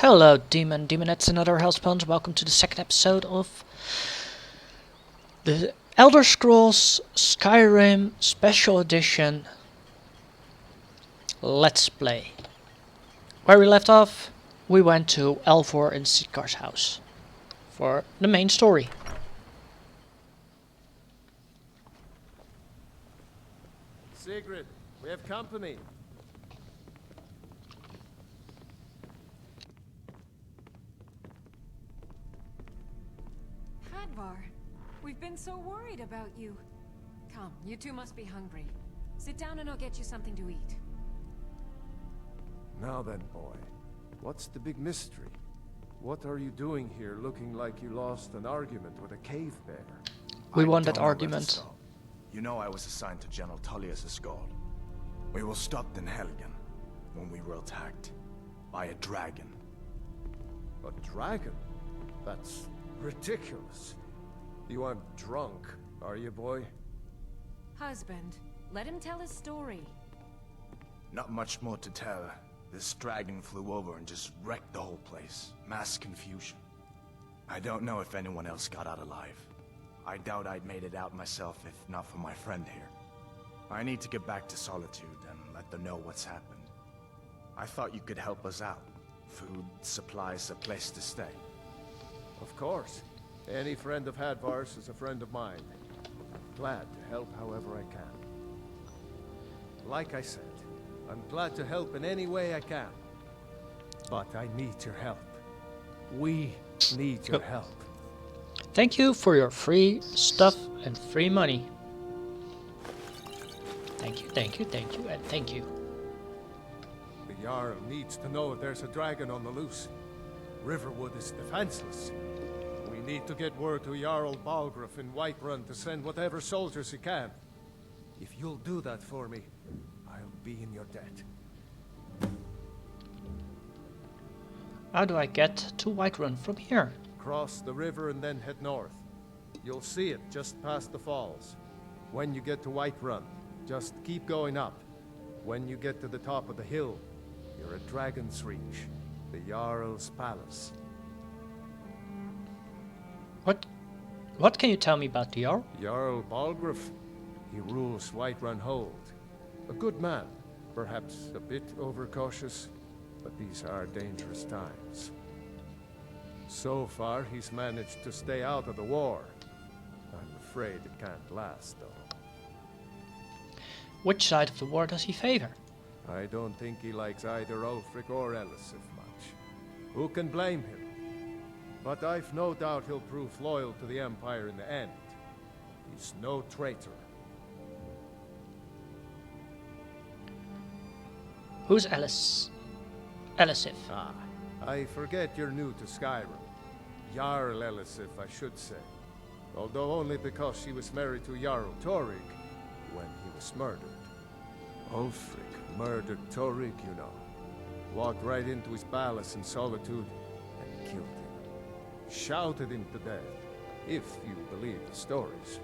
Hello demonettes and other hellspawns, welcome to the second episode of the Elder Scrolls Skyrim Special Edition Let's Play. Where we left off, we went to Elvor and Sikar's house for the main story. Sigrid, we have company. Hadvar, we've been so worried about you. Come, you two must be hungry. Sit down and I'll get you something to eat. Now then, boy, what's the big mystery? What are you doing here looking like you lost an argument with a cave bear? We won that argument. You know I was assigned to General Tullius' guard. We were stopped in Helgen when we were attacked by a dragon. A dragon? That's ridiculous. You aren't drunk, are you, boy? Husband, let him tell his story. Not much more to tell. This dragon flew over and just wrecked the whole place. Mass confusion. I don't know if anyone else got out alive. I doubt I'd made it out myself if not for my friend here. I need to get back to Solitude and let them know what's happened. I thought you could help us out. Food, supplies, a place to stay. Of course. Any friend of Hadvar's is a friend of mine. Glad to help however I can. Like I said, I'm glad to help in any way I can. But I need your help. We need your help. Thank you for your free stuff and free money. Thank you, thank you, thank you, and thank you. The Jarl needs to know there's a dragon on the loose. Riverwood is defenseless. We need to get word to Jarl Balgruuf in Whiterun to send whatever soldiers he can. If you'll do that for me, I'll be in your debt. How do I get to Whiterun from here? Cross the river and then head north. You'll see it just past the falls. When you get to Whiterun, just keep going up. When you get to the top of the hill, you're at Dragon's Reach, the Jarl's palace. What can you tell me about the Jarl? Jarl Balgruuf. He rules Whiterun Hold. A good man, perhaps a bit overcautious, but these are dangerous times. So far, he's managed to stay out of the war. I'm afraid it can't last, though. Which side of the war does he favor? I don't think he likes either Ulfric or Elisif much. Who can blame him? But I've no doubt he'll prove loyal to the Empire in the end. He's no traitor. Who's Elisif? Ah, I forget you're new to Skyrim. Jarl Elisif, I should say. Although only because she was married to Jarl Torig when he was murdered. Ulfric murdered Torig, you know. Walked right into his palace in Solitude and killed him. Shouted him to death, if you believe the stories.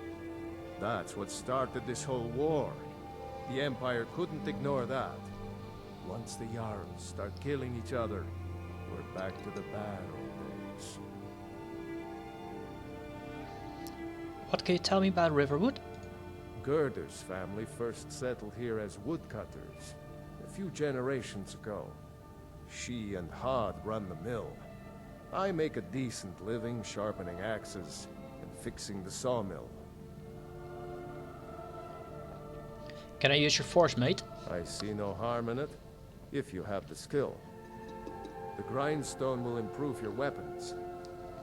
That's what started this whole war. The Empire couldn't ignore that. Once the Jarls start killing each other, we're back to the bad old days. What can you tell me about Riverwood? Gerder's family first settled here as woodcutters a few generations ago. She and Hod run the mill. I make a decent living sharpening axes and fixing the sawmill. Can I use your force, mate? I see no harm in it, if you have the skill. The grindstone will improve your weapons.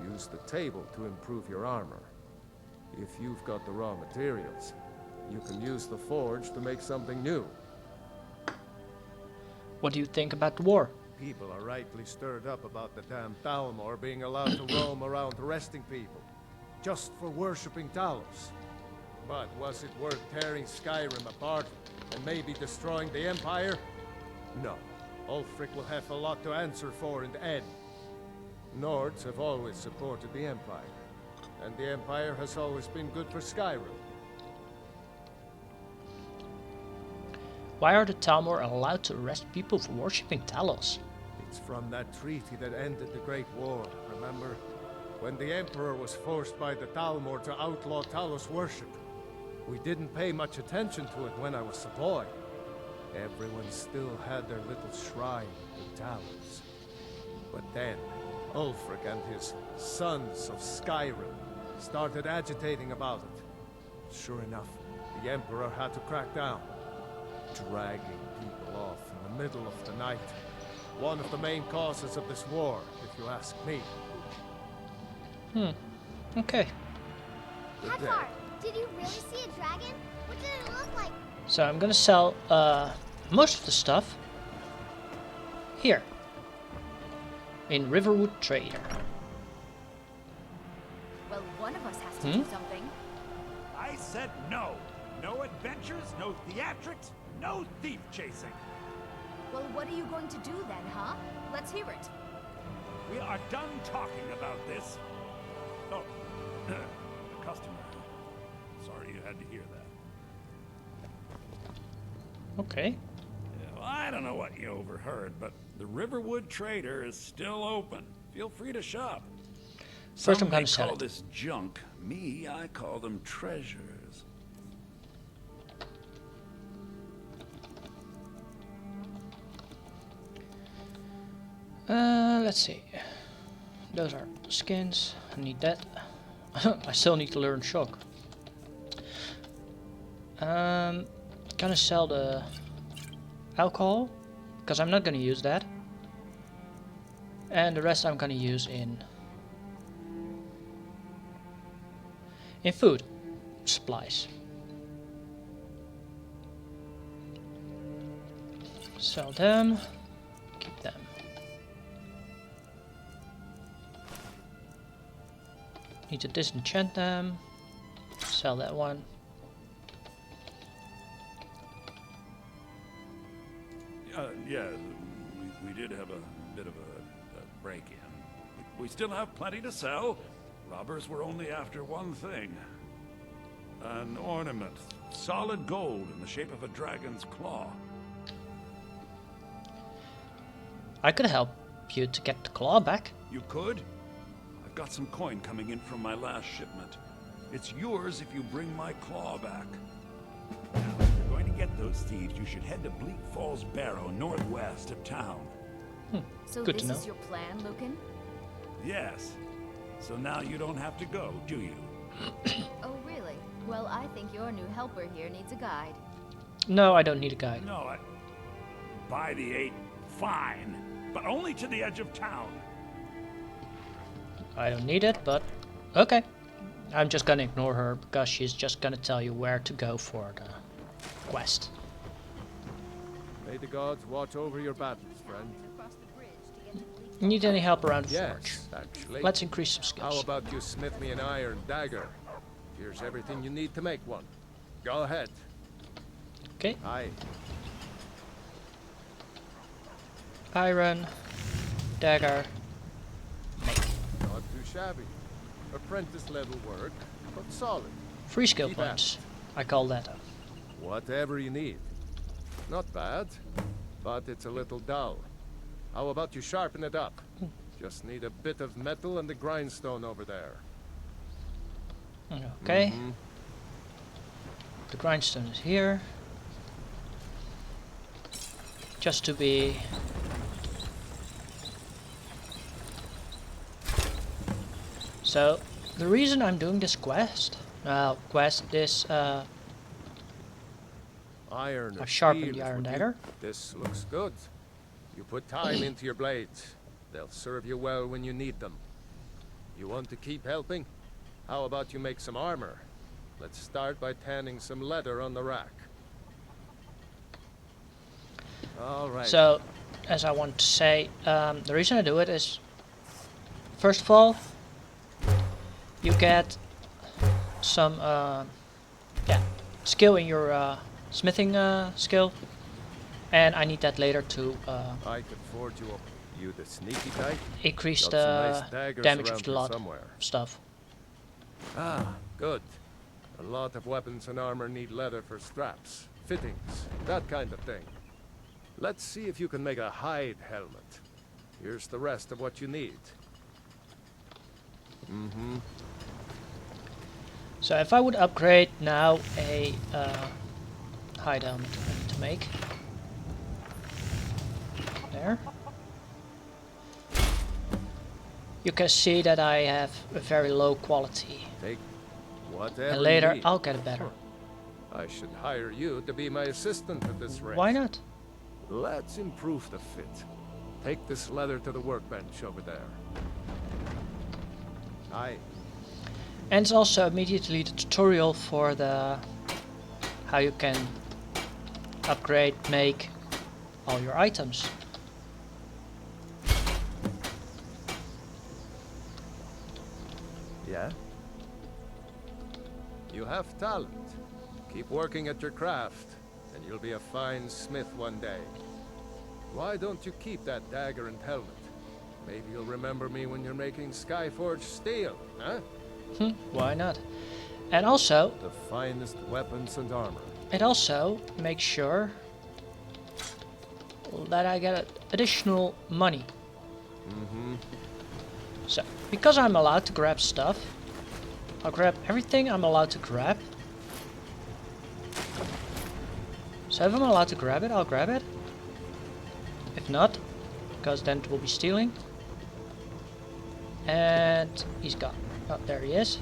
Use the table to improve your armor. If you've got the raw materials, you can use the forge to make something new. What do you think about the war? People are rightly stirred up about the damn Thalmor being allowed to roam around arresting people, just for worshipping Talos. But was it worth tearing Skyrim apart and maybe destroying the Empire? No. Ulfric will have a lot to answer for in the end. Nords have always supported the Empire, and the Empire has always been good for Skyrim. Why are the Talmor allowed to arrest people for worshipping Talos? It's It's from that treaty that ended the Great War, remember? When the Emperor was forced by the Thalmor to outlaw Talos worship. We didn't pay much attention to it when I was a boy. Everyone still had their little shrine in Talos. But then, Ulfric and his Sons of Skyrim started agitating about it. Sure enough, the Emperor had to crack down, dragging people off in the middle of the night. One of the main causes of this war, if you ask me. Okay. Hadvar, did you really see a dragon? What did it look like? So I'm gonna sell most of the stuff here in Riverwood Trader. Well, one of us has to do something. I said no. No adventures, no theatrics, no thief chasing. Well, what are you going to do then, huh? Let's hear it. We are done talking about this. Oh, the customer. Sorry you had to hear that. Okay. Yeah, well, I don't know what you overheard, but the Riverwood Trader is still open. Feel free to shop. First Some I'm gonna may sell call it. this junk. Me, I call them treasures. Let's see. Those are skins. I need that. I still need to learn shock. Gonna sell the alcohol because I'm not gonna use that, and the rest I'm gonna use in food supplies. Sell them. Keep them. Need to disenchant them. Sell that one. Yeah, we did have a bit of a break-in. We still have plenty to sell. Robbers were only after one thing. An ornament. Solid gold in the shape of a dragon's claw. I could help you to get the claw back. You could? I've got some coin coming in from my last shipment. It's yours if you bring my claw back. Now, if you're going to get those thieves, you should head to Bleak Falls Barrow, northwest of town. So Good this to know. is your plan, Lucan? Yes. So now you don't have to go, do you? Oh, really? Well, I think your new helper here needs a guide. No, I don't need a guide. No, By the 8, fine. But only to the edge of town. I don't need it, but okay. I'm just gonna ignore her because she's just gonna tell you where to go for the quest. May the gods watch over your battles, friend. Need any help around the forge? Yes, actually. Let's increase some How skills. about you smith me an iron dagger? Here's everything you need to make one. Go ahead. Okay. Aye. Iron, dagger. Not too shabby. Apprentice level work, but solid. 3 skill Keep at points. I call that up. Whatever you need. Not bad, but it's a little dull. How about you sharpen it up? Just need a bit of metal and the grindstone over there. Okay. The grindstone is here. Just to be... So, the reason I'm doing this quest... Iron. or I've sharpened steel the is iron what you- dagger. This looks good. You put time into your blades. They'll serve you well when you need them. You want to keep helping? How about you make some armor? Let's start by tanning some leather on the rack. All right. So, as I want to say, the reason I do it is, first of all, you get some skill in your smithing skill, and I need that later to I could forge you up. You the sneaky type? increase Got the some nice daggers damage of around the here lot somewhere. stuff. Ah, good. A lot of weapons and armor need leather for straps, fittings, that kind of thing. Let's see if you can make a hide helmet. Here's the rest of what you need. So if I would upgrade now a hide helmet I need to make. There. You can see that I have a very low quality. Take whatever And later you need. I'll get it better. I should hire you to be my assistant at this rate. Why not? Let's improve the fit. Take this leather to the workbench over there. Aye. And it's also immediately the tutorial for the how you can upgrade, make all your items. Yeah? You have talent. Keep working at your craft, and you'll be a fine smith one day. Why don't you keep that dagger and helmet? Maybe you'll remember me when you're making Skyforged steel, huh? Why not? And also, The finest weapons and armor. it also makes sure that I get additional money. So, because I'm allowed to grab stuff, I'll grab everything I'm allowed to grab. So if I'm allowed to grab it, I'll grab it. If not, because then it will be stealing. And he's gone. Oh, there he is.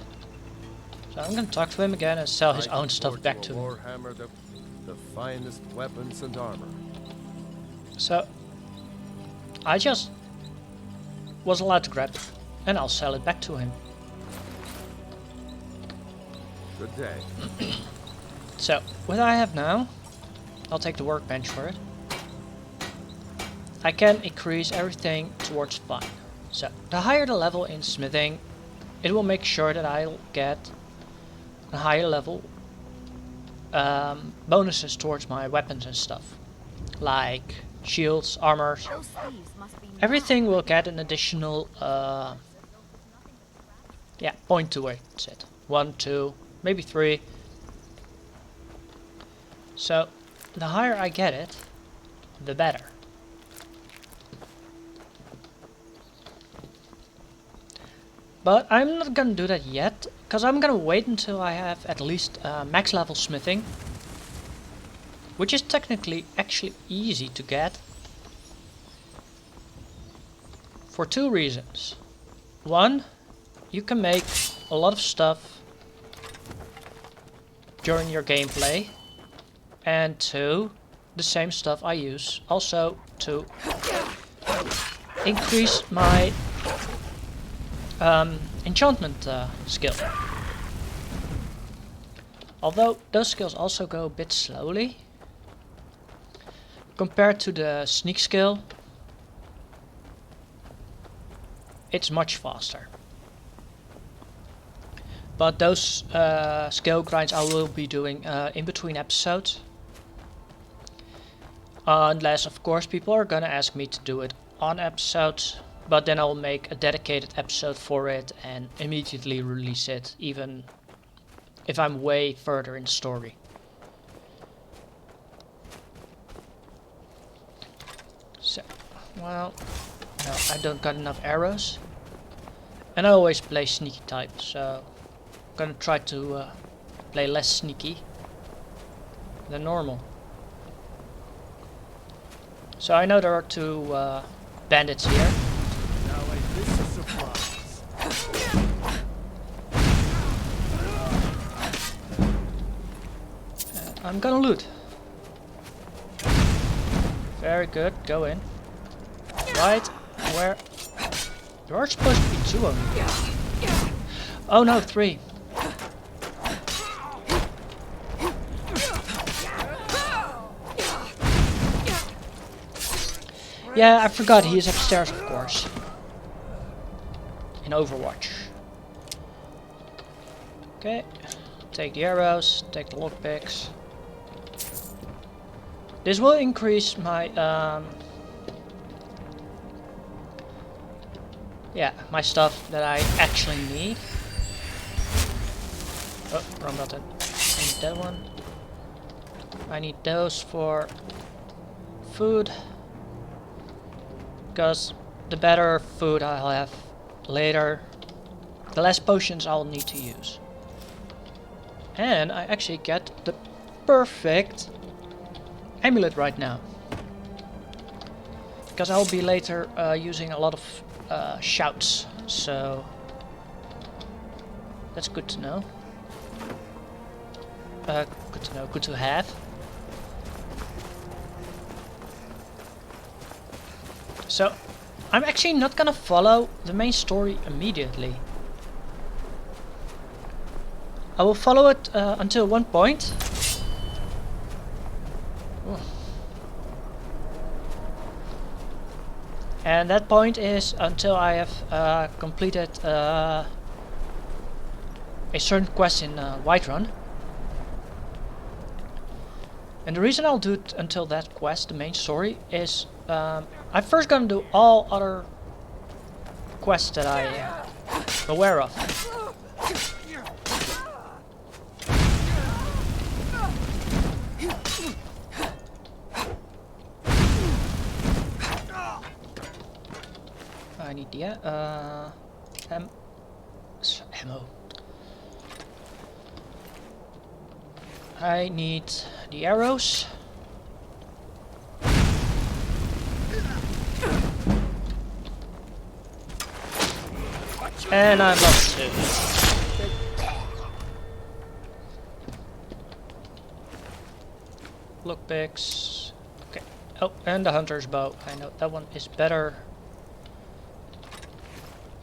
So I'm gonna talk to him again and sell his I own can stuff forge back you to a him. Warhammer, the finest weapons and armor. So I just was allowed to grab it, and I'll sell it back to him. Good day. So what I have now, I'll take the workbench for it. I can increase everything towards fine. So the higher the level in smithing, it will make sure that I'll get a higher level bonuses towards my weapons and stuff, like shields, armors. Those thieves must be Everything will get an additional point towards it. 1, 2, maybe 3. So the higher I get it, the better. But I'm not gonna do that yet, because I'm gonna wait until I have at least max level smithing, which is technically actually easy to get. For 2 reasons. 1, you can make a lot of stuff during your gameplay. And 2, the same stuff I use also to increase my enchantment skill. Although those skills also go a bit slowly compared to the sneak skill. It's much faster. But those skill grinds I will be doing in between episodes. Unless, of course, people are gonna ask me to do it on episodes. But then I'll make a dedicated episode for it and immediately release it, even if I'm way further in the story. So, well, no, I don't got enough arrows. And I always play sneaky type, so I'm gonna try to play less sneaky than normal. So I know there are 2 bandits here. Now I miss a surprise. I'm gonna loot. Very good, go in. Right where... There are supposed to be 2 only. Oh no, 3. Yeah, I forgot he is upstairs, of course. In Overwatch. Okay, take the arrows, take the lockpicks. This will increase my my stuff that I actually need. Oh, wrong button. I need that one. I need those for food. Because the better food I'll have later, the less potions I'll need to use. And I actually get the perfect amulet right now. Because I'll be later using a lot of shouts, so that's good to know. Good to know, good to have. So, I'm actually not gonna follow the main story immediately. I will follow it until one point. Oh. And that point is until I have completed a certain quest in Whiterun. And the reason I'll do it until that quest, the main story, is I'm first gonna do all other quests that I am aware of. I need the ammo. I need the arrows. And I'm level 2. Lockpicks. Okay. Oh, and the hunter's bow. I know that one is better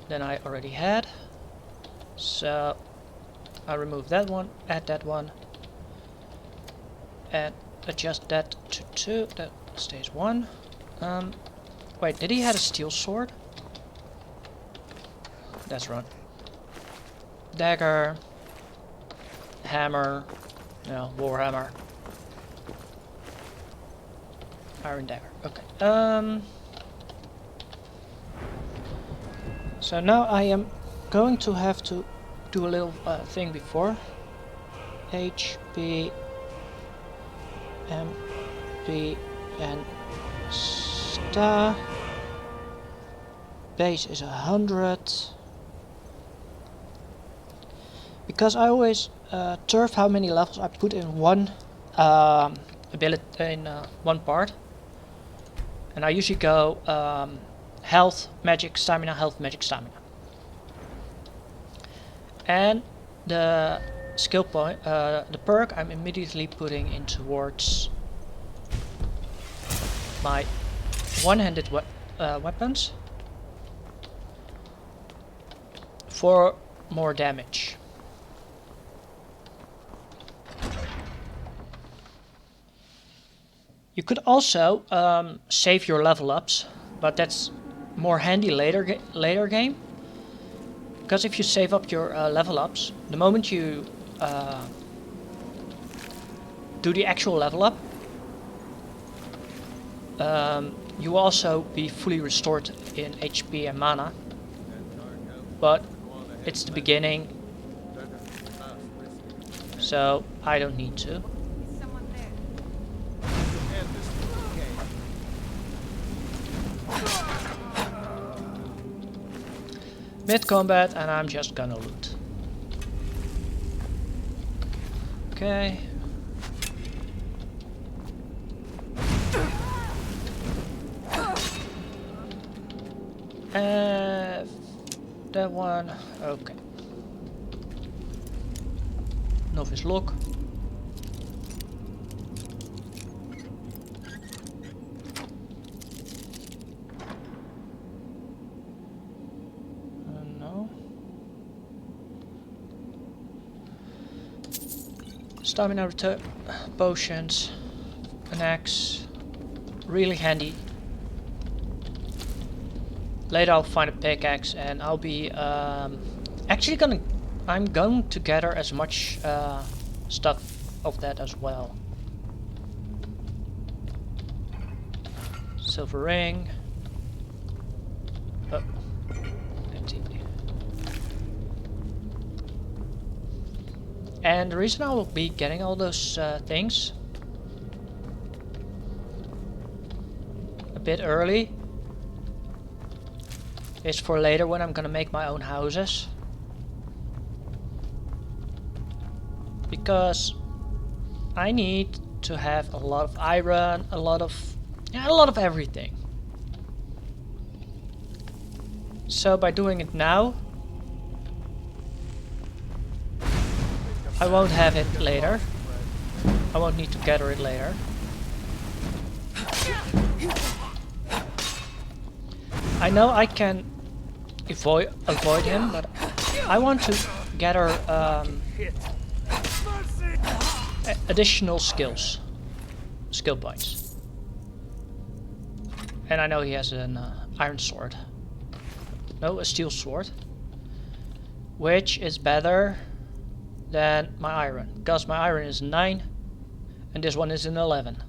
than I already had. So I'll remove that one, add that one, and adjust that to 2. That stays 1. Wait, did he have a steel sword? That's right. Dagger, hammer, no, warhammer, iron dagger. Okay. So now I am going to have to do a little thing before. HP, MP, and star. Base is 100. Because I always turf how many levels I put in one ability in one part, and I usually go health, magic, stamina, health, magic, stamina. And the skill point, the perk, I'm immediately putting in towards my one-handed weapons for more damage. You could also save your level ups, but that's more handy later game. Because if you save up your level ups, the moment you do the actual level up, you will also be fully restored in HP and mana. But it's the beginning, so I don't need to. Mid-combat, and I'm just gonna loot. Okay. That one, okay. Novice lock. No. Stamina return, potions, an axe, really handy. Later I'll find a pickaxe and I'll be actually I'm going to gather as much stuff of that as well. Silver ring. Oh, empty. And the reason I will be getting all those things a bit early is for later when I'm gonna make my own houses. Because I need to have a lot of iron, a lot of everything. So by doing it now, I won't have it later. I won't need to gather it later. I know I can avoid him, but I want to gather additional skill points. And I know he has an iron sword. No, a steel sword. Which is better than my iron. Because my iron is 9 and this one is an 11.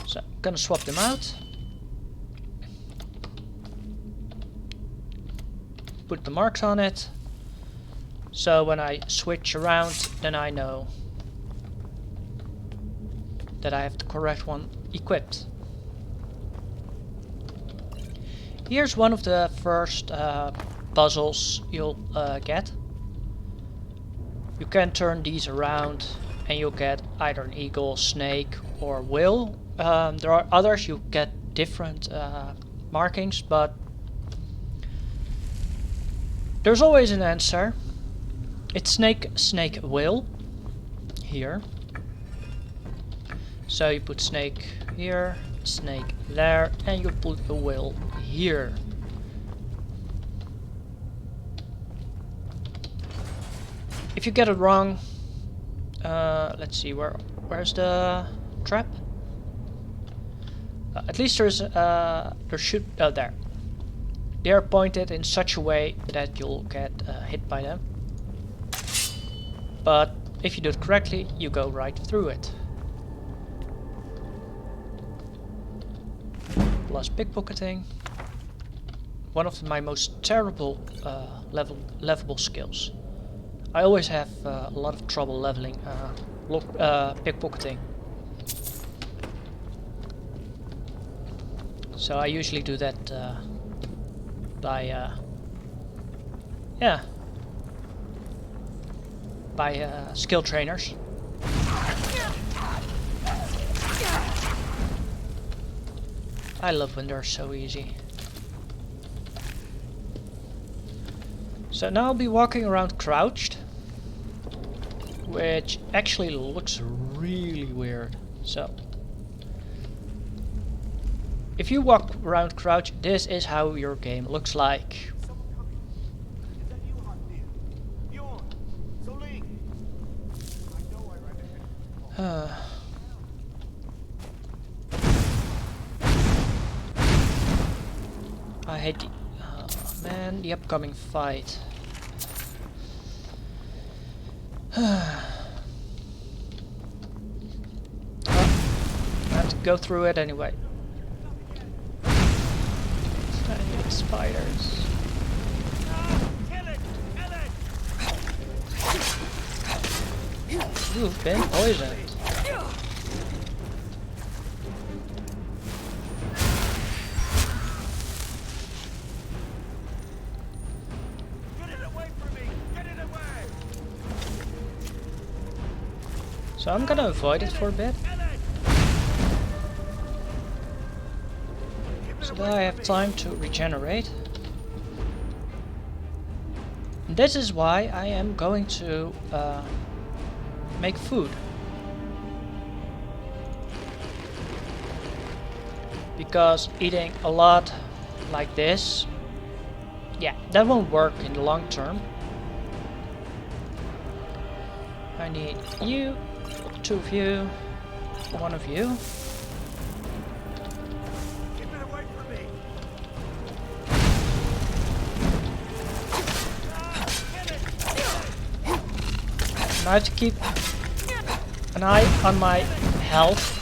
So I'm gonna swap them out. Put the marks on it. So when I switch around, then I know that I have the correct one equipped. Here's one of the first puzzles you'll get. You can turn these around and you'll get either an eagle, snake or whale. There are others you get different markings, but there's always an answer. It's snake, snake, whale here. So you put snake here, snake there, and you put the whale here. If you get it wrong, let's see, where's the trap? At least there should there. They are pointed in such a way that you'll get hit by them. But if you do it correctly, you go right through it. Plus pickpocketing. One of my most terrible levelable skills. I always have a lot of trouble leveling pickpocketing. So I usually do that by skill trainers. I love when they're so easy. So now I'll be walking around crouched, which actually looks really weird. So if you walk around crouched, this is how your game looks like. I hate the... oh man, the upcoming fight. I have to go through it anyway. I hate spiders. You've been poisoned. So I'm gonna avoid it for a bit, so that I have time to regenerate. And this is why I am going to make food. Because eating a lot like this, yeah, that won't work in the long term. I need you. 2 of you, 1 of you. Keep it away from me. And I have to keep an eye on my health.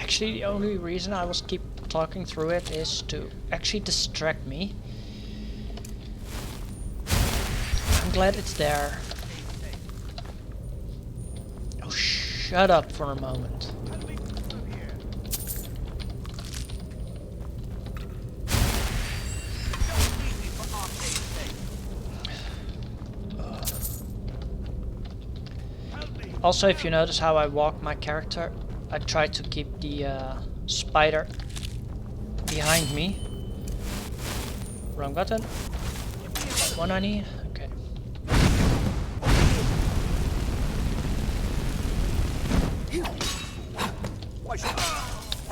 Actually, the only reason I was keep talking through it is to actually distract me. I'm glad it's there. Oh shit. shut up for a moment. Also, if you notice how I walk my character, I try to keep the spider behind me. Wrong button. One I need. Okay.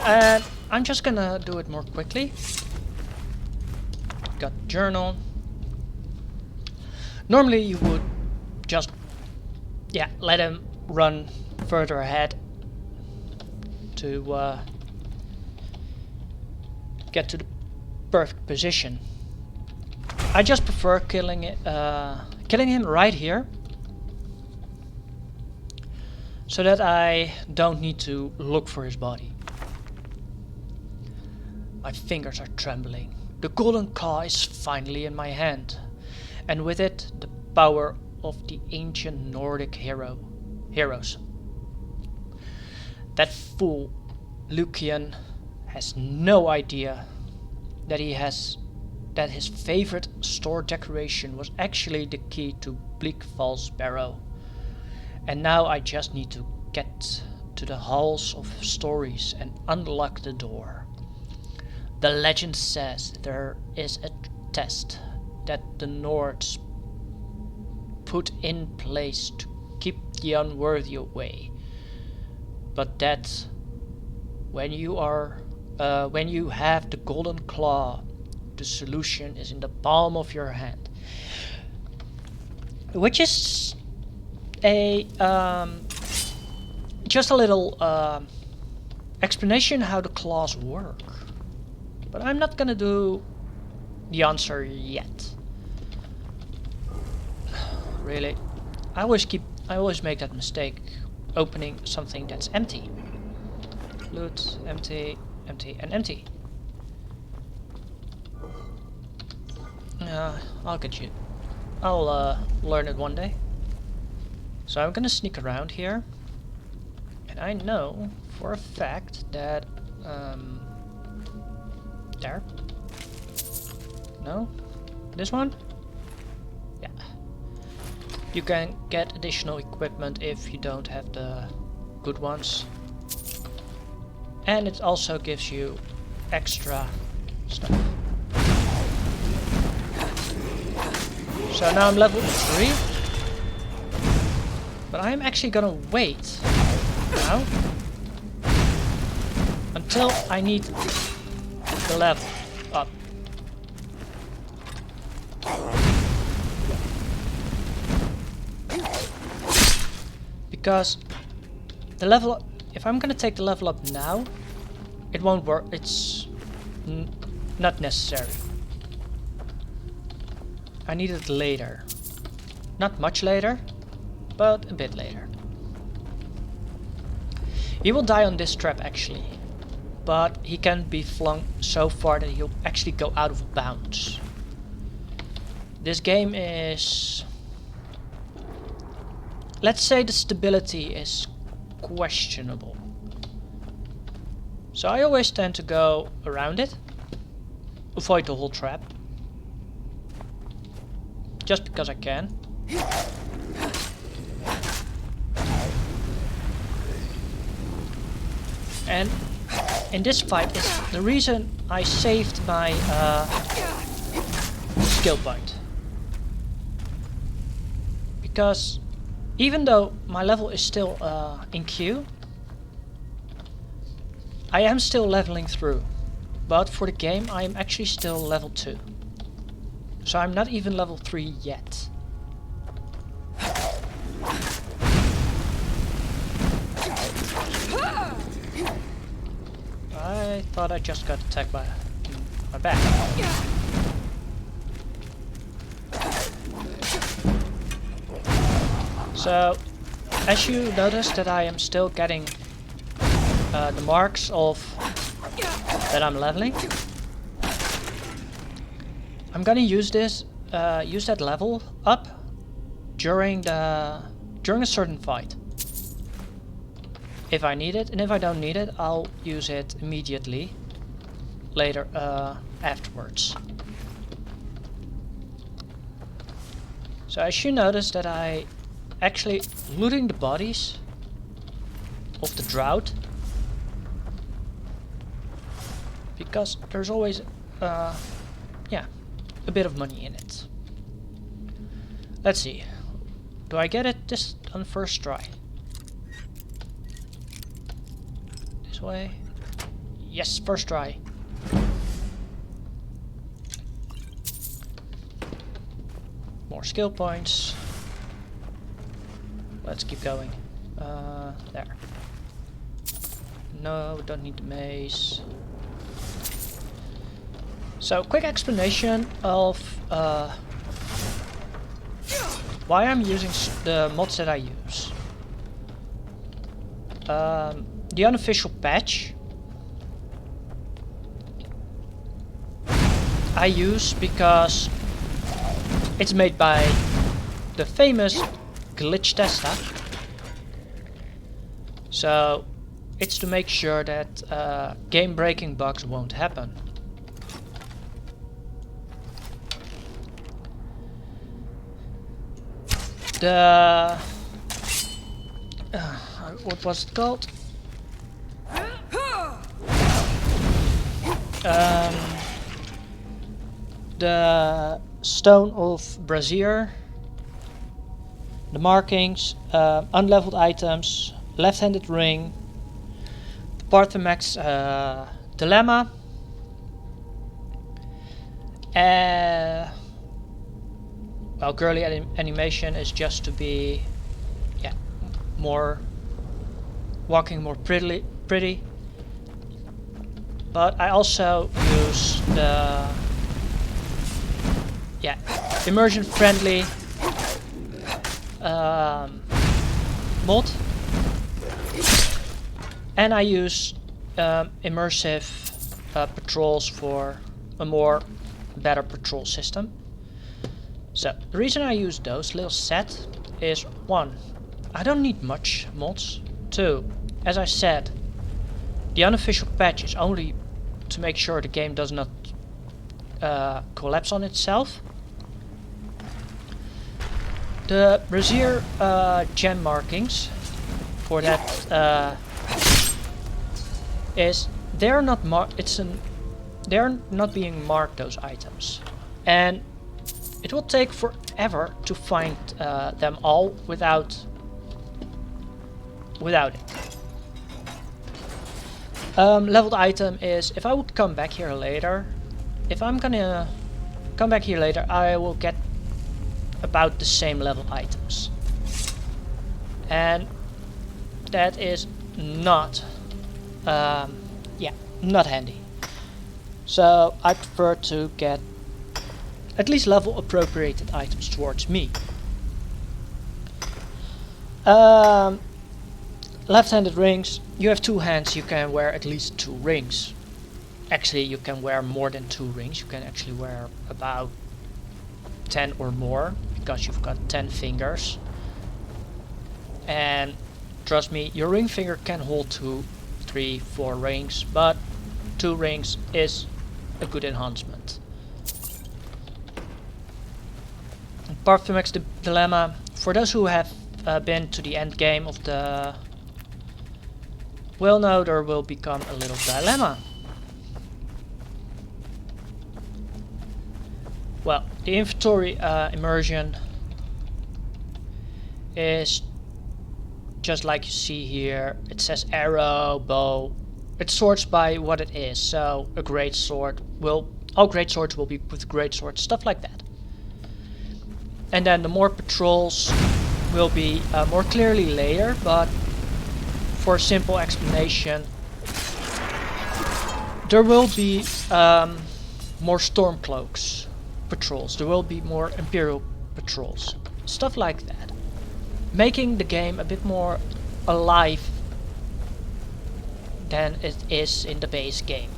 And I'm just gonna do it more quickly. Got journal. Normally you would just, yeah, let him run further ahead to get to the perfect position. I just prefer killing him right here, so that I don't need to look for his body. My fingers are trembling. The golden claw is finally in my hand, and with it the power of the ancient Nordic heroes. That fool Lucian has no idea that his favorite store decoration was actually the key to Bleak Falls Barrow. And now I just need to get to the halls of stories and unlock the door. The legend says there is a test that the Nords put in place to keep the unworthy away, but that when you have the golden claw, the solution is in the palm of your hand. Which is a just a little explanation how the claws work. But I'm not gonna do the answer yet. Really, I always make that mistake, opening something that's empty. Loot, empty, empty, and empty. I'll get you. I'll learn it one day. So I'm gonna sneak around here, and I know for a fact that there. No, this one. Yeah. You can get additional equipment if you don't have the good ones, and it also gives you extra stuff. So now I'm level 3, but I'm actually gonna wait now until I need the level up. Because the level up, if I'm gonna take the level up now, it won't work. It's not necessary. I need it later. Not much later, but a bit later. He will die on this trap actually, but he can be flung so far that he'll actually go out of bounds. This game is... let's say the stability is questionable. So I always tend to go around it, avoid the whole trap. Just because I can. And in this fight is the reason I saved my skill point. Because even though my level is still in queue, I am still leveling through. But for the game I am actually still level 2. So I'm not even level 3 yet. I thought I just got attacked by my back. So, as you notice that I am still getting the marks of that I'm leveling, I'm gonna use this, use that level up during a certain fight. if I need it, and if I don't need it, I'll use it immediately later afterwards. So as you notice that I actually looting the bodies of the drought, because there's always yeah, a bit of money in it. Let's see, do I get it this on first try? This way? Yes, first try. More skill points. Let's keep going. There. No, don't need the maze. So, quick explanation of why I'm using the mods that I use. The unofficial patch I use because it's made by the famous glitch tester. So it's to make sure that game breaking bugs won't happen. The what was it called? The stone of brazier, the markings, unleveled items, left-handed ring, the paarthurnax dilemma, well, girly animation is just to be, yeah, more walking more pretty. But I also use the, yeah, immersion friendly mod, and I use immersive patrols for a better patrol system. So the reason I use those little set is 1, I don't need much mods. 2, as I said, the unofficial patch is only to make sure the game does not collapse on itself. The brazier gem markings for that is they're not being marked, those items, and it will take forever to find them all without it. Leveled item is, if I would come back here later, if I'm gonna come back here later, I will get about the same level items, and that is not not handy. So I prefer to get at least level appropriated items towards me. Left-handed rings, you have 2 hands, you can wear at least 2 rings. Actually, you can wear more than 2 rings, you can actually wear about 10 or more, because you've got 10 fingers. And trust me, your ring finger can hold 2, 3, 4 rings, but 2 rings is a good enhancement. Paarthurnax dilemma, for those who have been to the end game of the will know there will become a little dilemma. Well, the inventory immersion is just like you see here. It says arrow, bow. It sorts by what it is. So a great sword will, all great swords will be with great swords, stuff like that. And then the more patrols will be more clearly later, but for a simple explanation, there will be more Stormcloaks patrols, there will be more Imperial patrols, stuff like that, making the game a bit more alive than it is in the base game.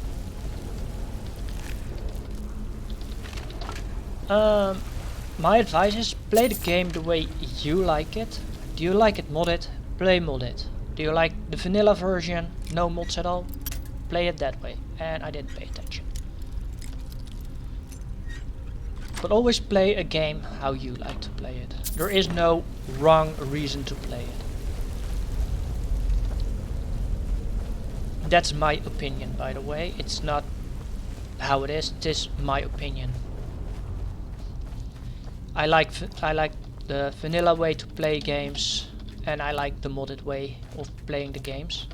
My advice is play the game the way you like it. Do you like it modded? Play modded. Do you like the vanilla version? No mods at all? Play it that way. And I didn't pay attention. But always play a game how you like to play it. There is no wrong reason to play it. That's my opinion, by the way. It's not how it is my opinion. I like the vanilla way to play games, and I like the modded way of playing the games.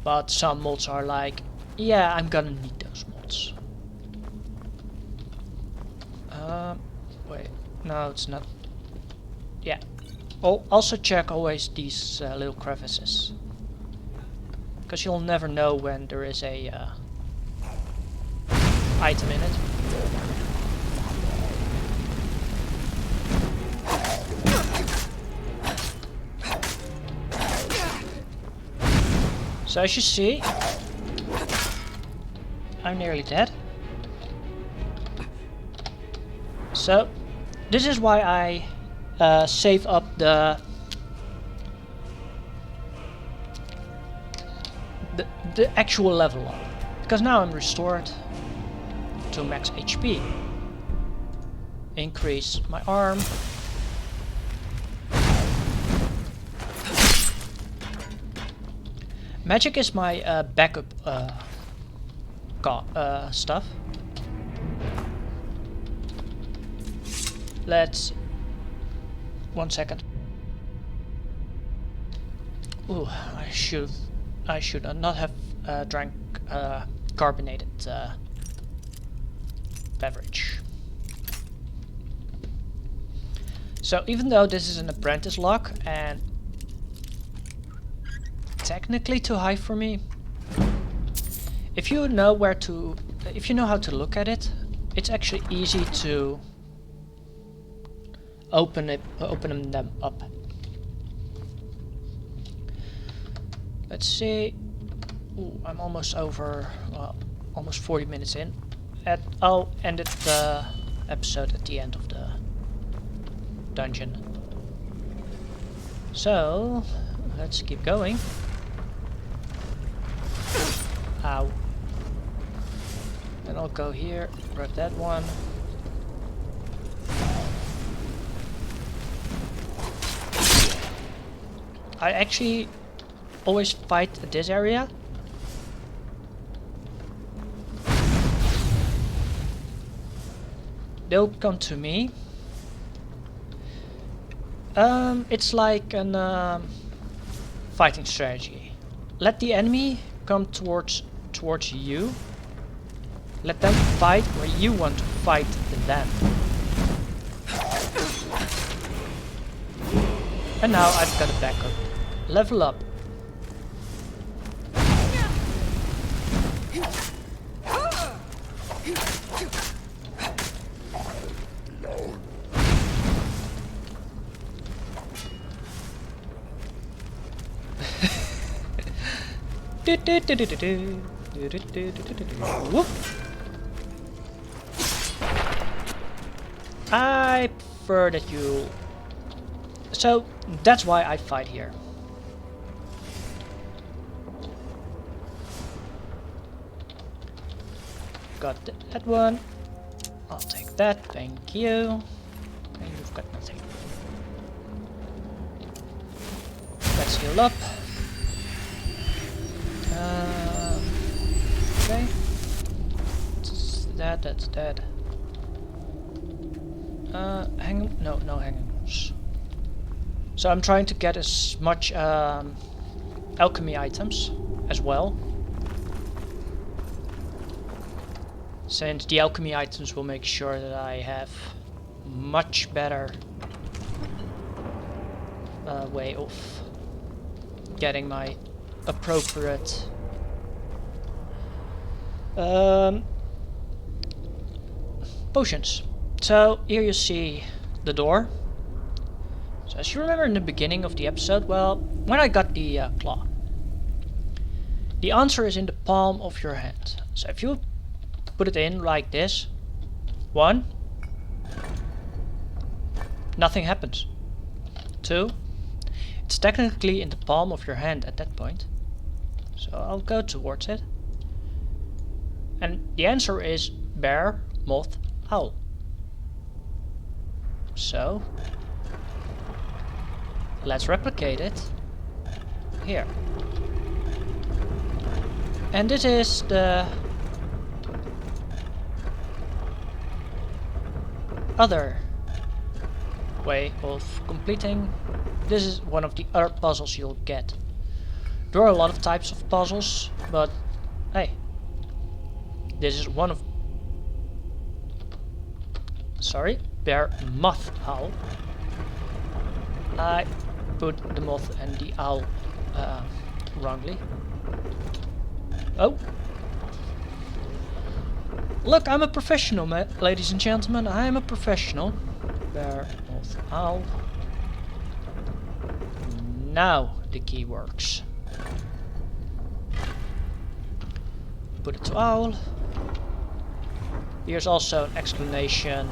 But some mods are like, yeah, I'm gonna need those mods. Wait, no, it's not. Yeah. Oh, also check always these little crevices, because you'll never know when there is a item in it. So as you see, I'm nearly dead. So this is why I save up the actual level up, because now I'm restored to max HP. Increase my arm. Magic is my backup stuff. Let's... 1 second. Ooh, I should not have drank carbonated beverage. So even though this is an apprentice lock and technically too high for me, if you know how to look at it, it's actually easy to open them up. Let's see. Ooh, I'm almost over, well, almost 40 minutes in. I'll end the episode at the end of the dungeon. So let's keep going. Ow. Then I'll go here, grab that one. I actually always fight at this area. They'll come to me. It's like an fighting strategy. Let the enemy come towards you. Let them fight where you want to fight them. And now I've got a backup. Level up. Whoop. I prefer that you... So that's why I fight here. Got that one. I'll take that, thank you. And you've got nothing. Let's heal up. Okay. That's dead. No hangings. So I'm trying to get as much alchemy items as well, since the alchemy items will make sure that I have much better way of getting my appropriate potions. So here you see the door. So as you remember in the beginning of the episode, well, when I got the claw, the answer is in the palm of your hand. So if you put it in like this, 1, nothing happens. 2, It's technically in the palm of your hand at that point. So I'll go towards it. And the answer is bear, moth, owl. So let's replicate it here. And this is the other way of completing. This is one of the other puzzles you'll get. There are a lot of types of puzzles, but hey, this is one of... Sorry, bear, moth, owl. I put the moth and the owl wrongly. Oh! Look, I'm a professional, ladies and gentlemen. I am a professional. Bear, moth, owl. Now the key works. Put it to owl. Here's also an explanation.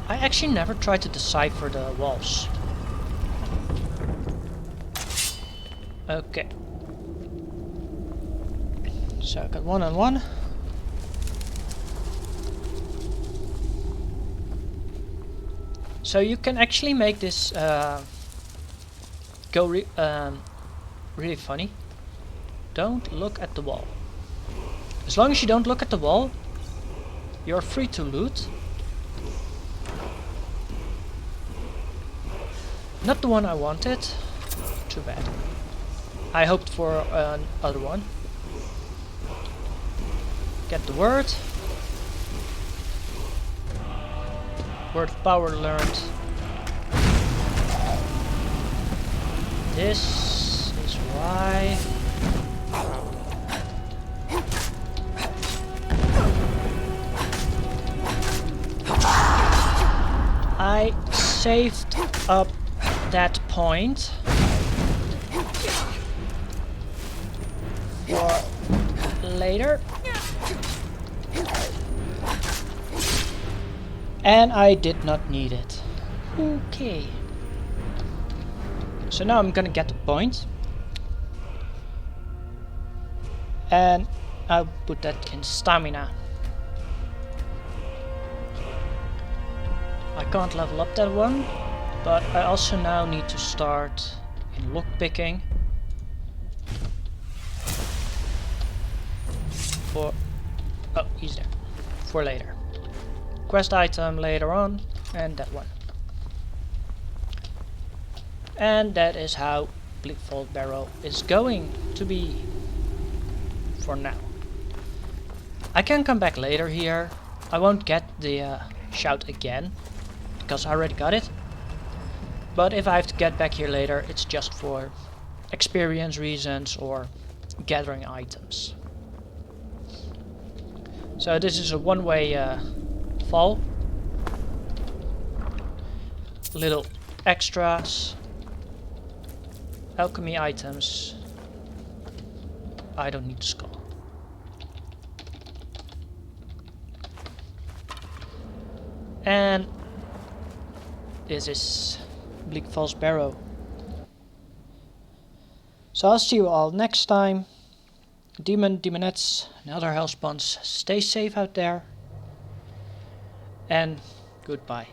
I actually never tried to decipher the walls. Okay. So I got 1 on 1. So you can actually make this go really funny. Don't look at the wall. As long as you don't look at the wall, you're free to loot. Not the one I wanted. Too bad. I hoped for another one. Get the word. Word of power learned. This is why... I saved up that point for later. And I did not need it. Okay. So now I'm gonna get the point. And I'll put that in stamina. I can't level up that one, but I also now need to start in lockpicking. For... oh, he's there. For later. Quest item later on, and that one. And that is how Bleakfall Barrow is going to be for now. I can come back later here. I won't get the shout again, because I already got it. But if I have to get back here later, it's just for experience reasons or gathering items. So this is a one-way fall. Little extras. Alchemy items. I don't need the skull. And this is Bleakfall's Barrow. So I'll see you all next time. Demon, demonettes, and other hellspawns, stay safe out there. And goodbye.